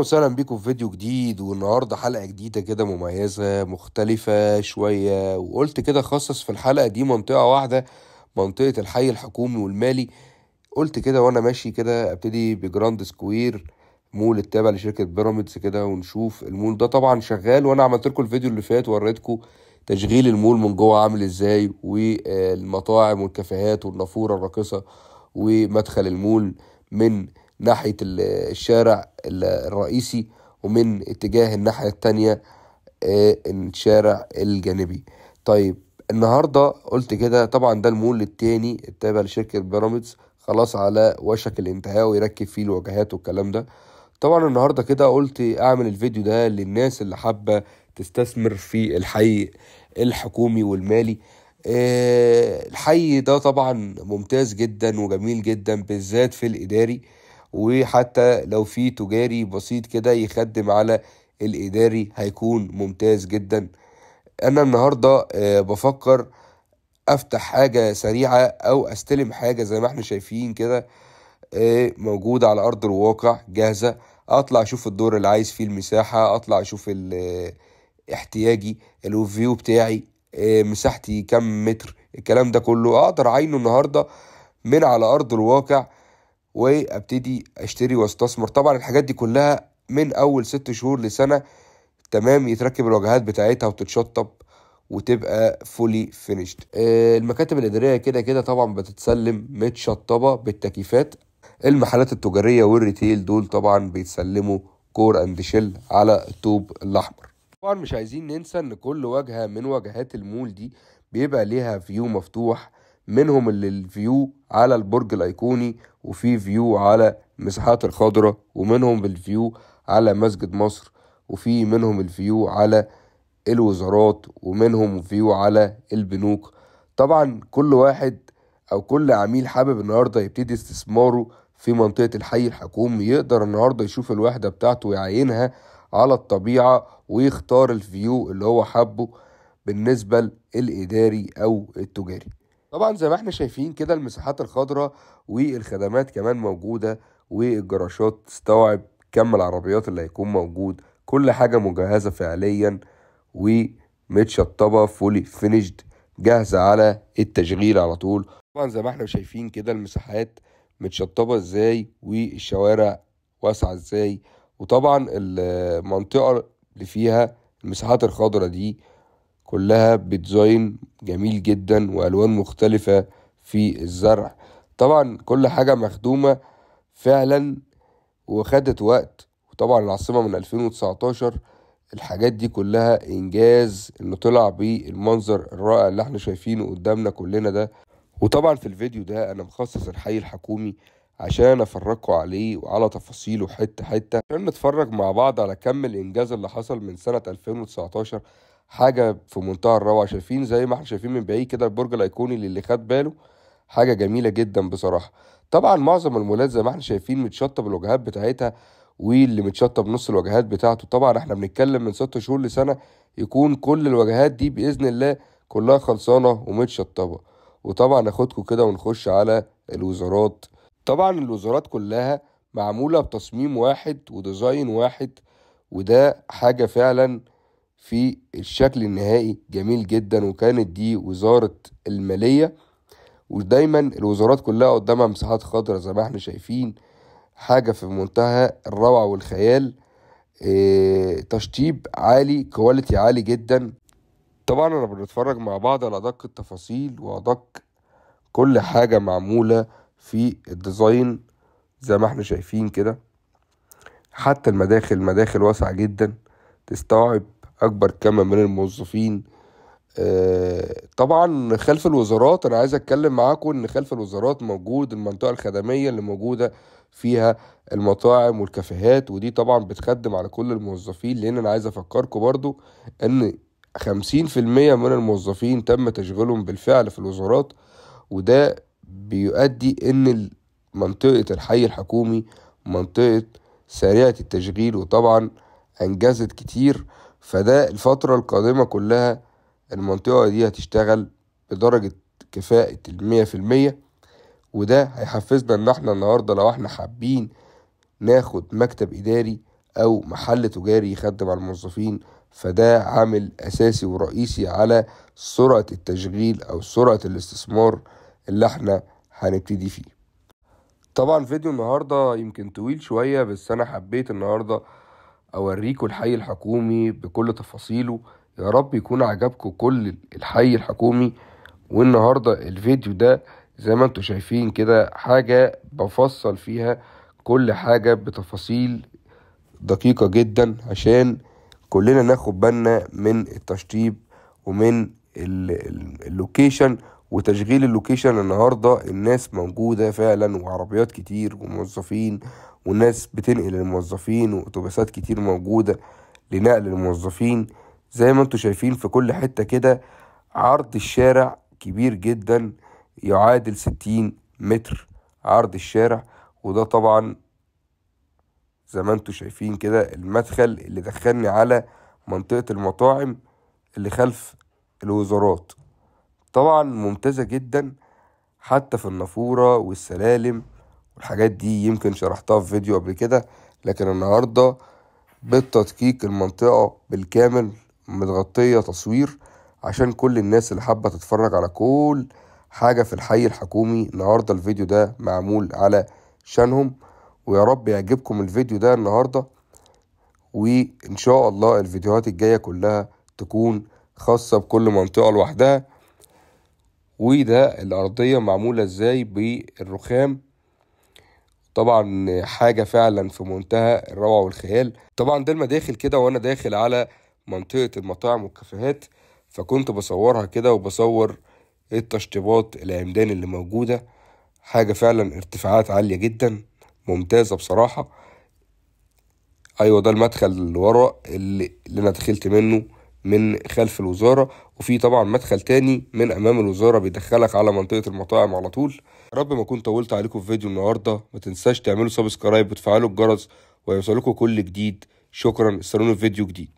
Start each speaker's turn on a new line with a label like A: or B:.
A: وسهلا بيكم في فيديو جديد، والنهارده حلقة جديدة كده مميزة مختلفة شوية. وقلت كده خصص في الحلقة دي منطقة واحدة، منطقة الحي الحكومي والمالي. قلت كده وانا ماشي كده ابتدي بجراند سكوير، مول التابع لشركة بيراميدز كده، ونشوف المول ده طبعا شغال. وانا عملت لكم الفيديو اللي فات وريتكم تشغيل المول من جوه عامل ازاي، والمطاعم والكافيهات والنافورة الراقصة ومدخل المول من ناحية الشارع الرئيسي، ومن اتجاه الناحية التانية الشارع الجانبي. طيب النهاردة قلت كده طبعا ده المول التاني التابع لشركة بيراميدز، خلاص على وشك الانتهاء ويركب فيه الواجهات والكلام ده. طبعا النهاردة كده قلت اعمل الفيديو ده للناس اللي حابة تستثمر في الحي الحكومي والمالي. الحي ده طبعا ممتاز جدا وجميل جدا، بالذات في الإداري، وحتى لو في تجاري بسيط كده يخدم على الإداري هيكون ممتاز جدا. أنا النهاردة بفكر أفتح حاجة سريعة أو أستلم حاجة زي ما احنا شايفين كده، موجودة على أرض الواقع جاهزة. أطلع أشوف الدور اللي عايز فيه المساحة، أطلع أشوف احتياجي، الفيو بتاعي، مساحتي كم متر، الكلام ده كله أقدر أعينه النهاردة من على أرض الواقع، وابتدي اشتري واستثمر. طبعا الحاجات دي كلها من اول 6 شهور لسنة تمام، يتركب الواجهات بتاعتها وتتشطب وتبقى فولي فينيشد. المكاتب الإدارية كده كده طبعا بتتسلم متشطبة بالتكييفات. المحلات التجارية والريتيل دول طبعا بيتسلموا كور اند شيل على الطوب الأحمر. طبعا مش عايزين ننسى ان كل واجهة من واجهات المول دي بيبقى ليها فيو مفتوح، منهم اللي الفيو على البرج الأيقوني، وفي فيو على المساحات الخضراء، ومنهم الفيو على مسجد مصر، وفي منهم الفيو على الوزارات، ومنهم فيو على البنوك. طبعا كل واحد او كل عميل حابب النهارده يبتدي استثماره في منطقة الحي الحكومي يقدر النهارده يشوف الوحدة بتاعته ويعينها على الطبيعة، ويختار الفيو اللي هو حبه بالنسبة للإداري أو التجاري. طبعا زي ما احنا شايفين كده المساحات الخضراء والخدمات كمان موجودة، والجراشات تستوعب كم العربيات اللي هيكون موجود. كل حاجة مجهزة فعليا ومتشطبة فولي فينيشد، جاهزة على التشغيل على طول. طبعا زي ما احنا شايفين كده المساحات متشطبة ازاي، والشوارع واسعة ازاي، وطبعا المنطقة اللي فيها المساحات الخضراء دي كلها بديزاين جميل جدا والوان مختلفة في الزرع. طبعا كل حاجة مخدومة فعلا وخدت وقت. وطبعا العاصمة من 2019، الحاجات دي كلها انجاز انه طلع بالمنظر الرائع اللي احنا شايفينه قدامنا كلنا ده. وطبعا في الفيديو ده انا مخصص الحي الحكومي عشان افرجكم عليه وعلى تفاصيله حتة حتة، عشان نتفرج مع بعض على كم الانجاز اللي حصل من سنة 2019. حاجة في منتهى الروعة. شايفين زي ما احنا شايفين من بعيد كده البرج الايقوني اللي خد باله، حاجة جميلة جدا بصراحة. طبعا معظم المولات زي ما احنا شايفين متشطب الواجهات بتاعتها، واللي متشطب نص الواجهات بتاعته. طبعا احنا بنتكلم من 6 شهور لسنة يكون كل الواجهات دي بإذن الله كلها خلصانة ومتشطبة. وطبعا اخدكم كده ونخش على الوزارات. طبعا الوزارات كلها معمولة بتصميم واحد وديزاين واحد، وده حاجة فعلا في الشكل النهائي جميل جدا. وكانت دي وزارة المالية، ودايما الوزارات كلها قدامها مساحات خضراء زي ما احنا شايفين. حاجة في منتهى الروعة والخيال. تشطيب عالي، كواليتي عالي جدا. طبعا انا بنتفرج مع بعض على أدق التفاصيل وأدق كل حاجة معمولة في الديزاين زي ما احنا شايفين كده. حتى المداخل واسعة جدا، تستوعب أكبر كم من الموظفين. طبعا خلف الوزارات انا عايز اتكلم معاكم ان خلف الوزارات موجود المنطقة الخدمية اللي موجودة فيها المطاعم والكافيهات، ودي طبعا بتخدم على كل الموظفين. لان انا عايز افكركم برضو ان 50% من الموظفين تم تشغيلهم بالفعل في الوزارات، وده بيؤدي ان منطقة الحي الحكومي منطقة سريعة التشغيل، وطبعا انجزت كتير. فده الفترة القادمة كلها المنطقة دي هتشتغل بدرجة كفاءة 100%. وده هيحفزنا ان احنا النهاردة لو احنا حابين ناخد مكتب اداري او محل تجاري يخدم على الموظفين، فده عامل اساسي ورئيسي على سرعة التشغيل او سرعة الاستثمار اللي احنا هنبتدي فيه. طبعا فيديو النهاردة يمكن طويل شوية، بس انا حبيت النهاردة اوريكم الحي الحكومي بكل تفاصيله. يا رب يكون عجبكم كل الحي الحكومي. والنهاردة الفيديو ده زي ما انتوا شايفين كده حاجة بفصل فيها كل حاجة بتفاصيل دقيقة جدا، عشان كلنا ناخد بالنا من التشطيب ومن اللوكيشن وتشغيل اللوكيشن. النهاردة الناس موجودة فعلا وعربيات كتير وموظفين، والناس بتنقل الموظفين واتوبيسات كتير موجودة لنقل الموظفين. زي ما انتوا شايفين في كل حتة كده عرض الشارع كبير جدا، يعادل 60 متر عرض الشارع. وده طبعا زي ما انتوا شايفين كده المدخل اللي دخلني على منطقة المطاعم اللي خلف الوزارات. طبعا ممتازة جدا، حتى في النافورة والسلالم والحاجات دي يمكن شرحتها في فيديو قبل كده، لكن النهاردة بالتدقيق المنطقة بالكامل متغطية تصوير عشان كل الناس اللي حابة تتفرج على كل حاجة في الحي الحكومي. النهاردة الفيديو ده معمول على شانهم، ويا رب يعجبكم الفيديو ده النهاردة. وإن شاء الله الفيديوهات الجاية كلها تكون خاصة بكل منطقة لوحدها. وده الأرضية معمولة ازاي بالرخام، طبعا حاجة فعلا في منتهى الروعة والخيال. طبعا ده المداخل كده وانا داخل على منطقة المطاعم والكافيهات، فكنت بصورها كده وبصور التشطيبات العمدان اللي موجودة. حاجة فعلا ارتفاعات عالية جدا ممتازة بصراحة. ايوه ده المدخل اللي ورا اللي انا دخلت منه من خلف الوزارة، وفي طبعا مدخل تاني من امام الوزارة بيدخلك على منطقة المطاعم على طول. يا رب ما اكون طولت عليكم في فيديو النهاردة. ما تنساش تعملوا سبسكرايب وتفعلوا الجرس ويوصلكوا كل جديد. شكرا، استنوني في فيديو جديد.